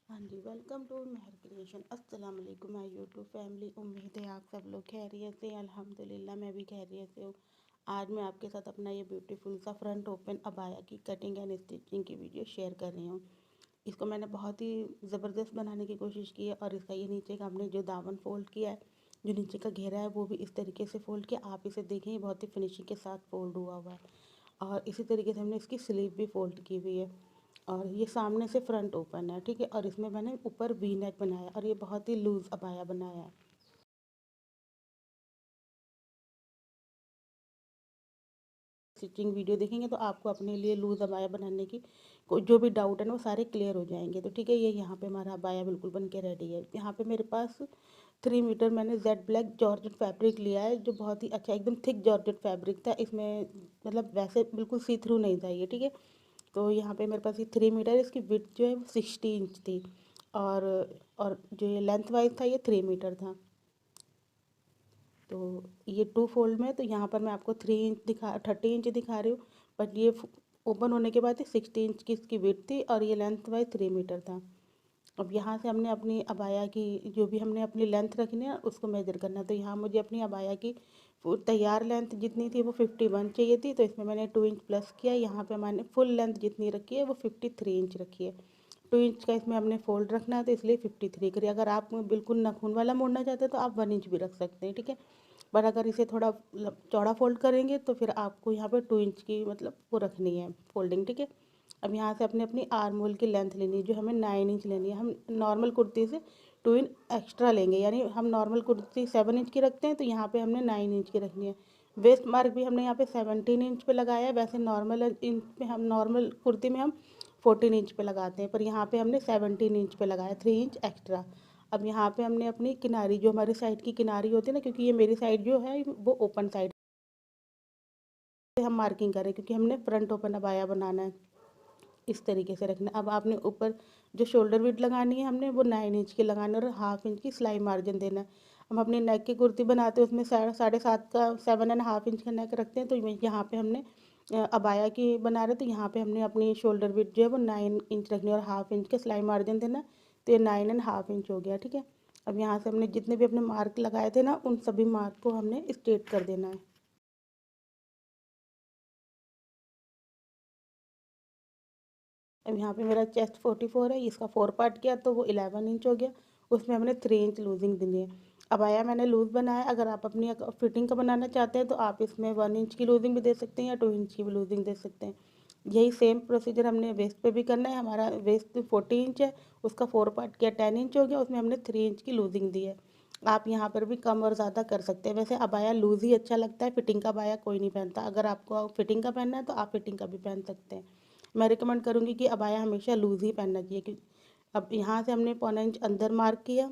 हाँ जी, welcome to Mahar creation. अस्सलाम वालेकुम माय यूट्यूब फैमिली। उम्मीद है आप सब लोग खैरियत से। अल्हम्दुलिल्लाह मैं भी खैरियत से हूँ। आज मैं आपके साथ अपना ये ब्यूटीफुल सा फ्रंट ओपन अबाया की कटिंग एंड स्टिचिंग की वीडियो शेयर कर रही हूँ। इसको मैंने बहुत ही ज़बरदस्त बनाने की कोशिश की है और इसका ये नीचे का हमने जो दामन फोल्ड किया है, जो नीचे का घेरा है वो भी इस तरीके से फोल्ड किया। आप इसे देखें, बहुत ही फिनिशिंग के साथ फोल्ड हुआ है। और इसी तरीके से हमने इसकी स्लीव भी फोल्ड की हुई है। और ये सामने से फ्रंट ओपन है, ठीक है। और इसमें मैंने ऊपर वी नेक बनाया और ये बहुत ही लूज अबाया बनाया है। स्टिचिंग वीडियो देखेंगे तो आपको अपने लिए लूज अबाया बनाने की जो भी डाउट है ना वो सारे क्लियर हो जाएंगे। तो ठीक है, ये यहाँ पे हमारा अबाया बिल्कुल बन के रेडी है। यहाँ पे मेरे पास 3 मीटर मैंने जेड ब्लैक जॉर्जेट फैब्रिक लिया है, जो बहुत ही अच्छा एकदम थिक जॉर्जेट फैब्रिक था। इसमें मतलब वैसे बिल्कुल सी थ्रू नहीं था ये, ठीक है। तो यहाँ पे मेरे पास ये 3 मीटर, इसकी विड्थ जो है वो 60 इंच थी। और और जो ये लेंथ वाइज था ये 3 मीटर था। तो ये 2 फोल्ड में, तो यहाँ पर मैं आपको 3 इंच दिखा 30 इंच दिखा रही हूँ। बट ये ओपन होने के बाद 60 इंच की इसकी विड्थ थी और ये लेंथ वाइज 3 मीटर था। अब यहाँ से हमने अपनी अबाया की जो भी हमने अपनी लेंथ रखनी है उसको मेजर करना है। तो यहाँ मुझे अपनी अबाया की तैयार लेंथ जितनी थी वो 51 चाहिए थी, तो इसमें मैंने 2 इंच प्लस किया। यहाँ पे मैंने फुल लेंथ जितनी रखी है वो 53 इंच रखी है। 2 इंच का इसमें हमने फोल्ड रखना है, तो इसलिए 53 करिए। अगर आप बिल्कुल नाखून वाला मोड़ना चाहते हैं तो आप 1 इंच भी रख सकते हैं, ठीक है। पर अगर इसे थोड़ा चौड़ा फोल्ड करेंगे तो फिर आपको यहाँ पे 2 इंच की मतलब वो रखनी है फोल्डिंग, ठीक है। अब यहाँ से अपने अपनी आर्म होल की लेंथ लेनी है, जो हमें 9 इंच लेनी है। हम नॉर्मल कुर्ती से 2 इंच एक्स्ट्रा लेंगे, यानी हम नॉर्मल कुर्ती 7 इंच की रखते हैं तो यहाँ पे हमने 9 इंच की रखनी है। वेस्ट मार्क भी हमने यहाँ पे 17 इंच पे लगाया है। वैसे नॉर्मल इंच पे हम नॉर्मल कुर्ती में हम 14 इंच पे लगाते हैं, पर यहाँ पे हमने 17 इंच पे लगाया, 3 इंच एक्स्ट्रा। अब यहाँ पे हमने अपनी किनारी, जो हमारी साइड की किनारी होती है ना, क्योंकि ये मेरी साइड जो है वो ओपन साइड से हम मार्किंग करें, क्योंकि हमने फ्रंट ओपन अबाया बनाना है। इस तरीके से रखना। अब आपने ऊपर जो शोल्डर विड्थ लगानी है हमने वो 9 इंच की लगानी है और 1/2 इंच की सिलाई मार्जिन देना है। हम अपनी नेक की कुर्ती बनाते हैं उसमें 7.5 का 7.5 इंच का नेक रखते हैं। तो यहाँ पे हमने अबाया की बना रहे, तो यहाँ पे हमने अपनी शोल्डर विड्थ जो है वो 9 इंच रखनी है और 1/2 इंच का सिलाई मार्जिन देना है। तो ये 9.5 इंच हो गया, ठीक है। अब यहाँ से हमने जितने भी अपने मार्क लगाए थे ना उन सभी मार्क को हमने स्ट्रेट कर देना है। अब यहाँ पे मेरा चेस्ट 44 है, इसका 4 पार्ट किया तो वो 11 इंच हो गया। उसमें हमने 3 इंच लूजिंग देनी है। अब आया मैंने लूज़ बनाया। अगर आप अपनी फिटिंग का बनाना चाहते हैं तो आप इसमें 1 इंच की लूजिंग भी दे सकते हैं या 2 इंच की भी लूजिंग दे सकते हैं। यही सेम प्रोसीजर हमने वेस्ट पे भी करना है। हमारा वेस्ट 40 इंच है, उसका 4 पार्ट किया 10 इंच हो गया, उसमें हमने 3 इंच की लूजिंग दी है। आप यहाँ पर भी कम और ज़्यादा कर सकते हैं। वैसे अबाया लूज़ ही अच्छा लगता है, फिटिंग का अबाया कोई नहीं पहनता। अगर आपको फिटिंग का पहनना है तो आप फिटिंग का भी पहन सकते हैं। मैं रिकमेंड करूँगी कि अबाया हमेशा लूज़ ही पहनना चाहिए। क्योंकि अब यहाँ से हमने 1/4 इंच अंदर मार्क किया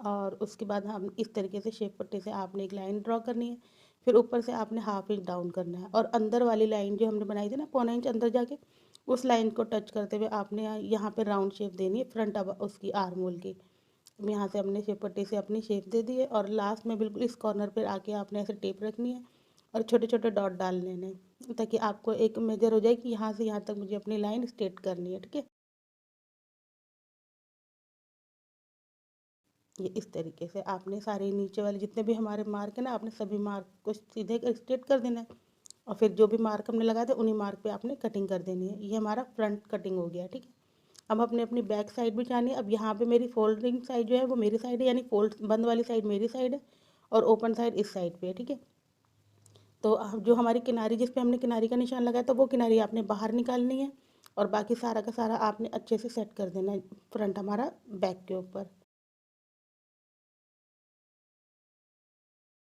और उसके बाद हम इस तरीके से शेप पट्टी से आपने एक लाइन ड्रॉ करनी है। फिर ऊपर से आपने 1/2 इंच डाउन करना है और अंदर वाली लाइन जो हमने बनाई थी ना 1/4 इंच अंदर जाके, उस लाइन को टच करते हुए आपने यहाँ पे राउंड शेप देनी है फ्रंट अब उसकी आर्म होल की। यहाँ से हमने शेप पट्टी से अपनी शेप दे दी है और लास्ट में बिल्कुल इस कॉर्नर पर आके आपने ऐसे टेप रखनी है और छोटे छोटे डॉट डाल लेने हैं, ताकि आपको एक मेजर हो जाए कि यहाँ से यहाँ तक मुझे अपनी लाइन स्ट्रेट करनी है, ठीक है। ये इस तरीके से आपने सारे नीचे वाले जितने भी हमारे मार्क है ना, आपने सभी मार्क को सीधे स्ट्रेट कर देना है। और फिर जो भी मार्क हमने लगाए थे उन्हीं मार्क पे आपने कटिंग कर देनी है। ये हमारा फ्रंट कटिंग हो गया, ठीक है। अब अपने अपनी बैक साइड भी जानी है। अब यहाँ पे मेरी फोल्डिंग साइड जो है वो मेरी साइड है, यानी फोल्ड बंद वाली साइड मेरी साइड है और ओपन साइड इस साइड पे है, ठीक है। तो जो हमारी किनारी जिस पे हमने किनारी का निशान लगाया था वो किनारी आपने बाहर निकालनी है और बाकी सारा का सारा आपने अच्छे से सेट कर देना है फ्रंट हमारा बैक के ऊपर।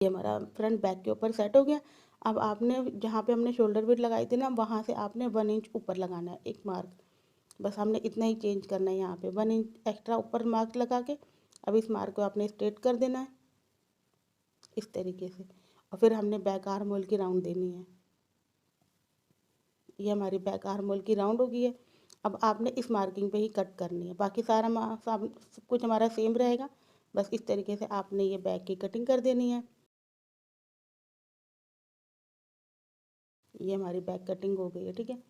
ये हमारा फ्रंट बैक के ऊपर सेट हो गया। अब आपने जहाँ पे हमने शोल्डर बीट लगाई थी ना वहाँ से आपने 1 इंच ऊपर लगाना है एक मार्क। बस हमने इतना ही चेंज करना है, यहाँ पे 1 इंच एक्स्ट्रा ऊपर मार्क लगा के अब इस मार्क को आपने स्ट्रेट कर देना है इस तरीके से। और फिर हमने बैक आर्म होल की राउंड देनी है। ये हमारी बैक आर्म होल की राउंड हो गई है। अब आपने इस मार्किंग पे ही कट करनी है, बाकी सारा सब कुछ हमारा सेम रहेगा। बस इस तरीके से आपने ये बैक की कटिंग कर देनी है। ये हमारी बैक कटिंग हो गई है, ठीक है।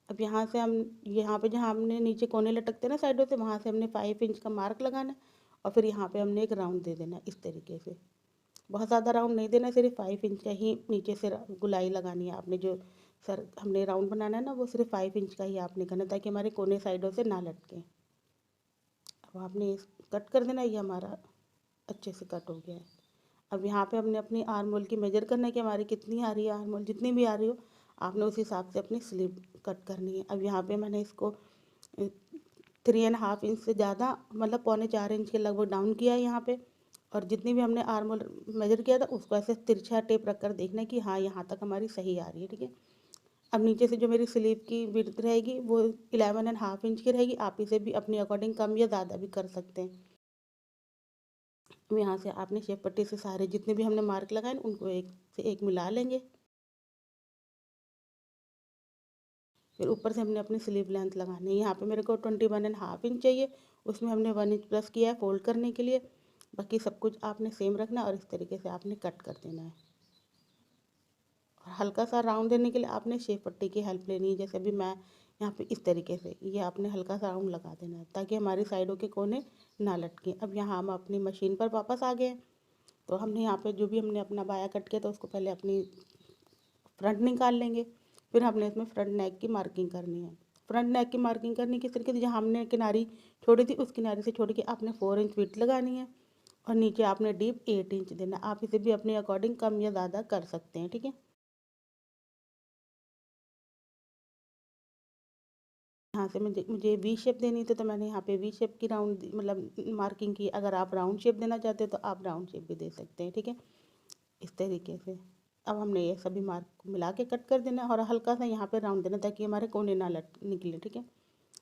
अब यहाँ से हम यहाँ पे जहाँ हमने नीचे कोने लटकते ना साइडों से, वहाँ से हमने 5 इंच का मार्क लगाना है और फिर यहाँ पे हमने एक राउंड दे देना है इस तरीके से। बहुत ज़्यादा राउंड नहीं देना, सिर्फ 5 इंच का ही नीचे से गुलाई लगानी है आपने। जो सर हमने राउंड बनाना है ना, वो सिर्फ 5 इंच का ही आपने करना, ताकि हमारे कोने साइडों से ना लटके। अब आपने कट कर देना, ये हमारा अच्छे से कट हो गया है। अब यहाँ पे हमने अपनी आर्म होल की मेजर करना है कि हमारी कितनी आ रही है आर्म होल। जितनी भी आ रही हो आपने उस हिसाब से अपनी स्लीव कट करनी है। अब यहाँ पे मैंने इसको 3.5 इंच से ज़्यादा, मतलब 3.25 इंच के लगभग डाउन किया है यहाँ पे। और जितनी भी हमने आर्म होल मेजर किया था उसको ऐसे तिरछा टेप रख कर देखना है कि हाँ यहाँ तक हमारी सही आ रही है, ठीक है। अब नीचे से जो मेरी स्लीव की विड्थ रहेगी वो 11.5 इंच की रहेगी। आप इसे भी अपनी अकॉर्डिंग कम या ज़्यादा भी कर सकते हैं। यहाँ से आपने शेप पट्टी से सारे जितने भी हमने मार्क लगाए उनको एक से एक मिला लेंगे। फिर ऊपर से हमने अपनी स्लीव लेंथ लगानी है। यहाँ पे मेरे को 21.5 इंच चाहिए, उसमें हमने 1 इंच प्लस किया है फोल्ड करने के लिए। बाकी सब कुछ आपने सेम रखना है और इस तरीके से आपने कट कर देना है। और हल्का सा राउंड देने के लिए आपने शेप पट्टी की हेल्प लेनी है। जैसे अभी मैं यहाँ पे इस तरीके से ये आपने हल्का सा राउंड लगा देना है ताकि हमारी साइडों के कोने ना लटके। अब यहाँ हम अपनी मशीन पर वापस आ गए हैं। तो हमने यहाँ पे जो भी हमने अपना बाया कट किया तो उसको पहले अपनी फ्रंट निकाल लेंगे। फिर हमने इसमें फ्रंट नेक की मार्किंग करनी है। फ्रंट नेक की मार्किंग करनी किस तरीके से, जहाँ हमने किनारी छोड़ी थी उस किनारे से छोड़ के आपने 4 इंच विड्थ लगानी है और नीचे आपने डीप 8 इंच देना। आप इसे भी अपने अकॉर्डिंग कम या ज़्यादा कर सकते हैं, ठीक है। यहाँ से मुझे वी शेप देनी थी तो मैंने यहाँ पे वी शेप की राउंड मतलब मार्किंग की। अगर आप राउंड शेप देना चाहते हो तो आप राउंड शेप भी दे सकते हैं, ठीक है, इस तरीके से। अब हमने ये सभी मार्क को मिला के कट कर देना और हल्का सा यहाँ पे राउंड देना ताकि हमारे कोने ना लट निकले, ठीक है।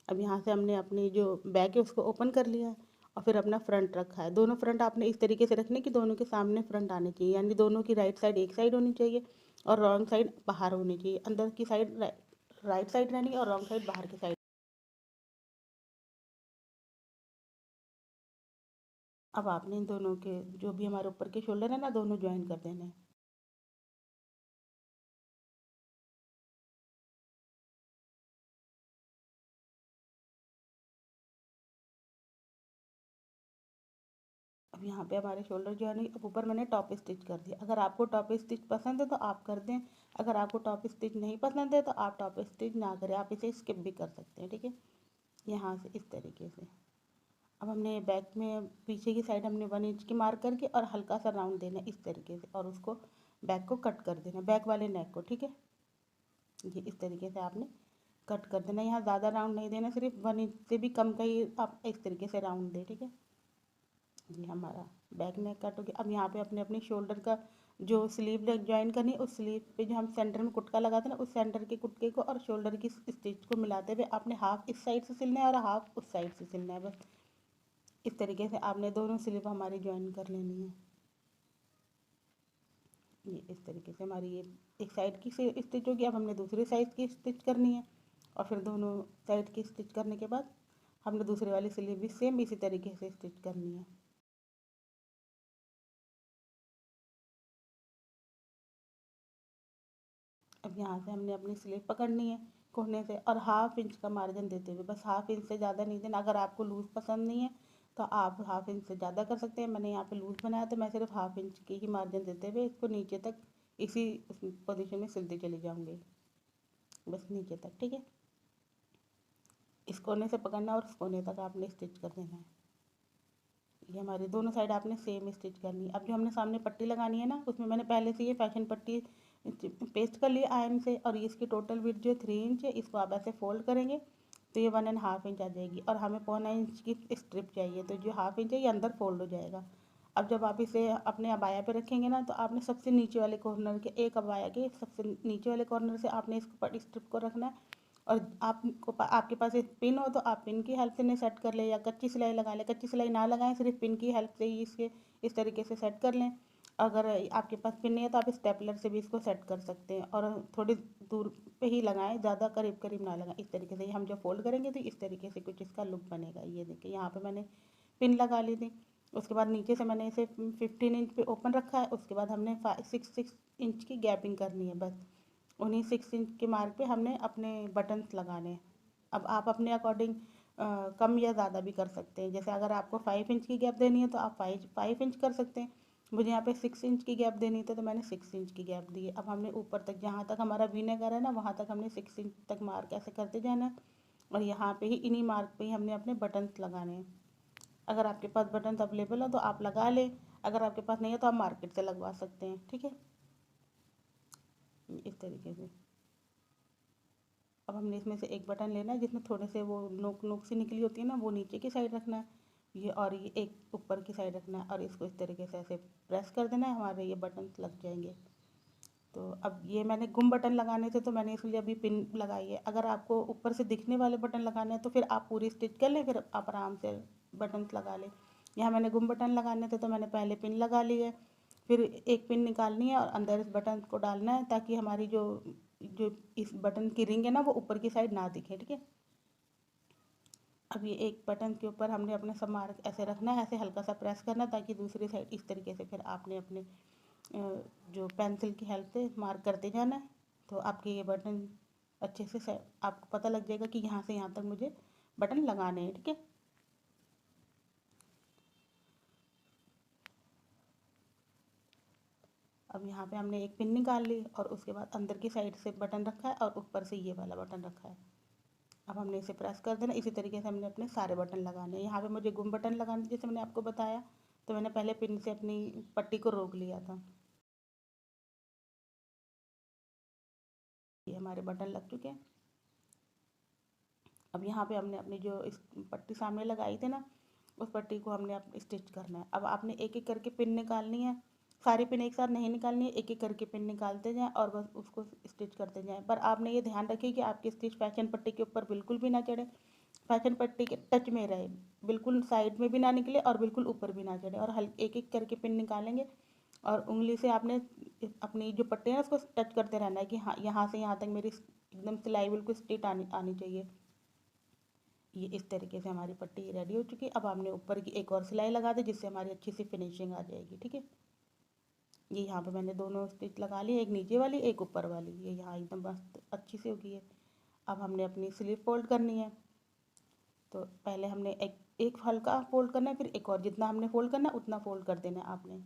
अब यहाँ से हमने अपनी जो बैक है उसको ओपन कर लिया है और फिर अपना फ्रंट रखा है। दोनों फ्रंट आपने इस तरीके से रखने कि दोनों के सामने फ्रंट आने चाहिए, यानी दोनों की राइट साइड एक साइड होनी चाहिए और रॉन्ग साइड बाहर होनी चाहिए। अंदर की साइड राइट साइड रहनी और रॉन्ग साइड बाहर की साइड। अब आपने इन दोनों के जो भी हमारे ऊपर के शोल्डर है ना, दोनों ज्वाइन कर देने हैं। अब यहाँ पे हमारे शोल्डर जो है नहीं, अब ऊपर मैंने टॉप स्टिच कर दिया। अगर आपको टॉप स्टिच पसंद है तो आप कर दें, अगर आपको टॉप स्टिच नहीं पसंद है तो आप टॉप स्टिच ना करें, आप इसे स्किप भी कर सकते हैं, ठीक है। यहाँ से इस तरीके से अब हमने बैक में पीछे की साइड हमने 1 इंच की मार्क करके और हल्का सा राउंड देना है इस तरीके से और उसको बैक को कट कर देना, बैक वाले नेक को, ठीक है। ये इस तरीके से आपने कट कर देना। यहाँ ज़्यादा राउंड नहीं देना, सिर्फ 1 इंच से भी कम का ही आप इस तरीके से राउंड दें, ठीक है। ये हमारा बैक नेक कट हो गया। अब यहाँ पे अपने अपने शोल्डर का जो स्लीव ज्वाइन करनी है, उस स्लीव पे जो हम सेंटर में कुटका लगाते हैं ना, उस सेंटर के कुटके को और शोल्डर की स्टिच को मिलाते हुए आपने हाफ इस साइड से सिलना है और हाफ उस साइड से सिलना है। बस इस तरीके से आपने दोनों स्लीव हमारी ज्वाइन कर लेनी है। ये इस तरीके से हमारी ये एक साइड की स्टिच होगी। अब हमने दूसरी साइड की स्टिच करनी है और फिर दोनों साइड की स्टिच करने के बाद हमने दूसरे वाली स्लीव भी सेम इसी तरीके से स्टिच करनी है। अब यहाँ से हमने अपनी स्लीव पकड़नी है कोने से और 1/2 इंच का मार्जिन देते हुए, बस 1/2 इंच से ज़्यादा नहीं देना। अगर आपको लूज़ पसंद नहीं है तो आप 1/2 इंच से ज़्यादा कर सकते हैं। मैंने यहाँ पे लूज़ बनाया तो मैं सिर्फ 1/2 इंच की ही मार्जिन देते हुए इसको नीचे तक इसी पोजीशन में सिलती चली जाऊँगी, बस नीचे तक, ठीक है। इस कोने से पकड़ना और उस कोने तक आपने स्टिच कर देना है। ये हमारी दोनों साइड आपने सेम स्टिच करनी है। अब जो हमने सामने पट्टी लगानी है ना, उसमें मैंने पहले से ये फैशन पट्टी पेस्ट कर लिया आयरन से और इसकी टोटल विड्थ जो 3 इंच है, इसको आप ऐसे फोल्ड करेंगे तो ये 1.5 इंच आ जाएगी और हमें 1/4 इंच की स्ट्रिप चाहिए, तो जो 1/2 इंच है ये अंदर फोल्ड हो जाएगा। अब जब आप इसे अपने अबाया पे रखेंगे ना, तो आपने सबसे नीचे वाले कॉर्नर के एक अबाया के सबसे नीचे वाले कॉर्नर से आपने इसको स्ट्रिप को रखना है। और आपको आपके पास एक पिन हो तो आप पिन की हेल्प से इन्हें सेट कर लें या कच्ची सिलाई लगा लें। कच्ची सिलाई ना लगाएं, सिर्फ पिन की हेल्प से ही इसके इस तरीके से सेट कर लें। अगर आपके पास पिन नहीं है तो आप स्टेपलर से भी इसको सेट कर सकते हैं और थोड़ी दूर पे ही लगाएं, ज़्यादा करीब करीब ना लगाएं। इस तरीके से हम जब फोल्ड करेंगे तो इस तरीके से कुछ इसका लुक बनेगा। ये देखिए यहाँ पे मैंने पिन लगा ली थी। उसके बाद नीचे से मैंने इसे 15 इंच पे ओपन रखा है। उसके बाद हमने 6 इंच की गैपिंग करनी है बस। उन्हीं 6 इंच के मार्क पे हमने अपने बटन्स लगाने हैं। अब आप अपने अकॉर्डिंग कम या ज़्यादा भी कर सकते हैं। जैसे अगर आपको 5 इंच की गैप देनी है तो आप 5 इंच कर सकते हैं। मुझे यहाँ पे 6 इंच की गैप देनी थी तो मैंने 6 इंच की गैप दी है। अब हमने ऊपर तक जहाँ तक हमारा वी नेक आ रहा है ना, वहाँ तक हमने 6 इंच तक मार्क ऐसे करते जाना है और यहाँ पे ही इन्हीं मार्क पे ही हमने अपने बटन्स लगाने हैं। अगर आपके पास बटन्स अवेलेबल हो तो आप लगा लें, अगर आपके पास नहीं है तो आप मार्केट से लगवा सकते हैं। ठीक है, इस तरीके से। अब हमने इसमें से एक बटन लेना है जिसमें थोड़े से वो नोक नोक सी निकली होती है ना, वो नीचे की साइड रखना है ये, और ये एक ऊपर की साइड रखना है और इसको इस तरीके से ऐसे प्रेस कर देना है, हमारे ये बटन लग जाएंगे। तो अब ये मैंने गुम बटन लगाने थे तो मैंने इसलिए अभी पिन लगाई है। अगर आपको ऊपर से दिखने वाले बटन लगाने हैं तो फिर आप पूरी स्टिच कर लें, फिर आप आराम से बटन लगा लें। यहाँ मैंने गुम बटन लगाने थे तो मैंने पहले पिन लगा ली है, फिर एक पिन निकालनी है और अंदर इस बटन को डालना है ताकि हमारी जो जो इस बटन की रिंग है ना वो ऊपर की साइड ना दिखे। ठीक है, अब ये एक बटन के ऊपर हमने अपना सब मार्क ऐसे रखना है, ऐसे हल्का सा प्रेस करना ताकि दूसरी साइड इस तरीके से फिर आपने अपने जो पेंसिल की हेल्प से मार्क करते जाना है। तो आपके ये बटन अच्छे से आपको पता लग जाएगा कि यहाँ से यहाँ तक मुझे बटन लगाने हैं। ठीक है, अब यहाँ पे हमने एक पिन निकाल ली और उसके बाद अंदर की साइड से बटन रखा है और ऊपर से ये वाला बटन रखा है। अब हमने इसे प्रेस कर देना। इसी तरीके से हमने अपने सारे बटन लगाने हैं। यहाँ पे मुझे गुम बटन लगाने जैसे मैंने आपको बताया, तो मैंने पहले पिन से अपनी पट्टी को रोक लिया था। ये हमारे बटन लग चुके हैं। अब यहाँ पे हमने अपनी जो इस पट्टी सामने लगाई थी ना, उस पट्टी को हमने अब स्टिच करना है। अब आपने एक एक करके पिन निकालनी है, सारी पिन एक साथ नहीं निकालनी है, एक एक करके पिन निकालते जाएं और बस उसको स्टिच करते जाएं। पर आपने ये ध्यान रखिए कि आपकी स्टिच फैशन पट्टी के ऊपर बिल्कुल भी ना चढ़े, फैशन पट्टी के टच में रहे, बिल्कुल साइड में भी ना निकले और बिल्कुल ऊपर भी ना चढ़े। और एक एक करके पिन निकालेंगे और उंगली से आपने अपनी जो पट्टी है ना उसको टच करते रहना है कि हाँ यहाँ से यहाँ तक मेरी एकदम सिलाई बिल्कुल स्ट्रेट आनी आनी चाहिए। ये इस तरीके से हमारी पट्टी रेडी हो चुकी है। अब हमने ऊपर की एक और सिलाई लगा दी जिससे हमारी अच्छी सी फिनिशिंग आ जाएगी। ठीक है, ये यहाँ पे मैंने दोनों स्टिच लगा ली, एक नीचे वाली एक ऊपर वाली, ये यहाँ एकदम मस्त अच्छी सी हो गई है। अब हमने अपनी स्लीव फोल्ड करनी है। तो पहले हमने एक एक हल्का फोल्ड करना है, फिर एक और, जितना हमने फोल्ड करना है उतना फोल्ड कर देना है आपने।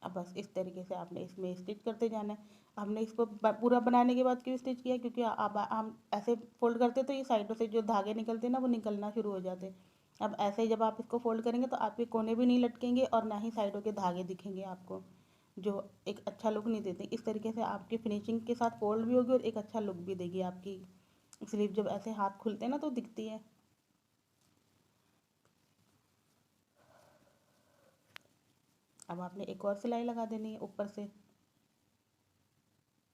अब बस इस तरीके से आपने इसमें स्टिच करते जाना है। हमने इसको पूरा बनाने के बाद क्यों स्टिच किया, क्योंकि अब हम ऐसे फोल्ड करते तो ये साइडों से जो धागे निकलते हैं ना वो निकलना शुरू हो जाते। अब ऐसे ही जब आप इसको फोल्ड करेंगे तो आपके कोने भी नहीं लटकेंगे और ना ही साइडों के धागे दिखेंगे आपको, जो एक अच्छा लुक नहीं देते। इस तरीके से आपकी फिनिशिंग के साथ फोल्ड भी होगी और एक अच्छा लुक भी देगी आपकी स्लीव। जब ऐसे हाथ खुलते हैं ना तो दिखती है। अब आपने एक और सिलाई लगा देनी है ऊपर से।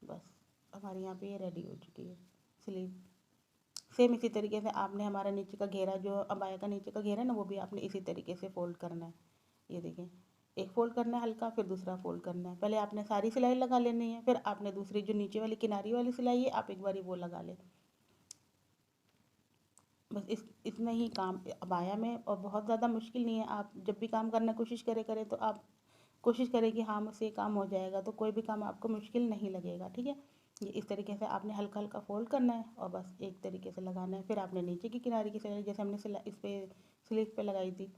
बस हमारे यहाँ पे ये रेडी हो चुकी है स्लीव। सेम इसी तरीके से आपने हमारा नीचे का घेरा, जो अबाया का नीचे का घेरा है ना, वो भी आपने इसी तरीके से फोल्ड करना है। ये देखें, एक फोल्ड करना है हल्का, फिर दूसरा फोल्ड करना है। पहले आपने सारी सिलाई लगा लेनी है, फिर आपने दूसरी जो नीचे वाली किनारी वाली सिलाई है आप एक बारी वो लगा लें। बस इतना ही काम अबाया में, और बहुत ज़्यादा मुश्किल नहीं है। आप जब भी काम करना कोशिश करें तो आप कोशिश करें कि हाँ मुझसे ये काम हो जाएगा, तो कोई भी काम आपको मुश्किल नहीं लगेगा। ठीक है, ये इस तरीके से आपने हल्का हल्का फोल्ड करना है और बस एक तरीके से लगाना है। फिर आपने नीचे की किनारे की सिलाई जैसे हमने सिलाई इस पर स्लीव पे लगाई थी,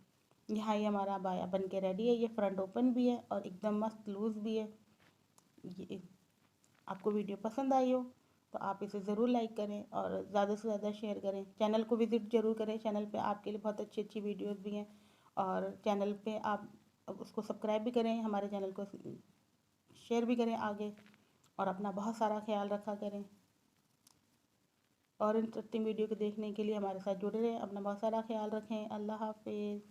यहाँ ये हमारा बाया बन के रेडी है। ये फ्रंट ओपन भी है और एकदम मस्त लूज़ भी है। ये आपको वीडियो पसंद आई हो तो आप इसे ज़रूर लाइक करें और ज़्यादा से ज़्यादा शेयर करें। चैनल को विज़िट ज़रूर करें, चैनल पे आपके लिए बहुत अच्छी अच्छी वीडियोस भी हैं। और चैनल पे आप उसको सब्सक्राइब भी करें, हमारे चैनल को शेयर भी करें आगे, और अपना बहुत सारा ख्याल रखा करें। और इंटरेस्टिंग वीडियो को देखने के लिए हमारे साथ जुड़े रहें। अपना बहुत सारा ख्याल रखें। अल्लाह हाफिज़।